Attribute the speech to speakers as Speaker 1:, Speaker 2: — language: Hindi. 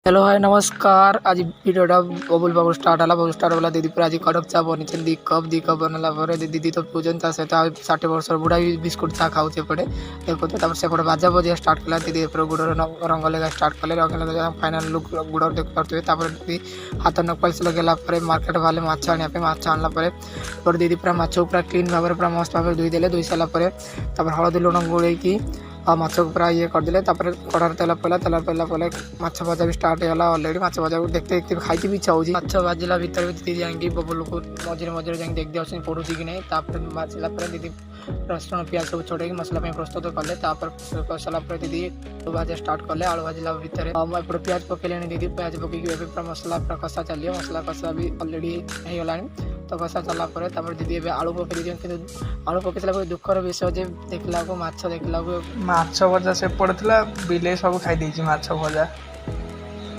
Speaker 1: हेलो हाय नमस्कार। आज भिडियोटा बबुल बाबू स्टार्ट है। बबुल स्टार्ट वाला दीदी पूरा आज कड़क चा बनी दी कप बनला दीदी तो पूजन ता सहित 60 वर्ष बुढ़ा भी बिस्कुट चा खाऊे एपटे देखो तो सेपटे बाजा बजिया स्टार्ट कला दीदी गुड़ रंग लगा स्टार्ट कले रंग लगा फाइनाल लुक गुड़ देख पारे दीदी हाथ नकल्स लगेगा मार्केट वाले माछ आने दीदी पूरा माछ पूरा क्लीन भाव पूरा मस्त भाव धोईदे धोई सारापर हलदी लुण गोड़े माछ पूरा ये करदे कड़ार तेल पड़ा माछ भजा भी स्टार्ट होगा अलरेडी माछ भजा देखते देखते खाई भी इच्छा होगी माछ भाजिला भितर भी दीदी जाकि बबुल को मझे मझे जा देख दिया पड़ुची कि नहीं भाजिला दीदी रसुण प्याज सब छोड़े मसला प्रस्तुत कले कर दीदी भाजा स्टार्ट कले आलू भाजिला भितर एपटे प्याज पकड़े दीदी प्याज पकई पूरा मसला पूरा कषा चलिए मसला कषा भी अलरेडी होगा तो कषा चलापर दीदी आलू पकई दी कि आलू पकईला दुखर विषय देखला माछ देखला
Speaker 2: माछ भजा से पड़ता बिले सब खाई माछ भजा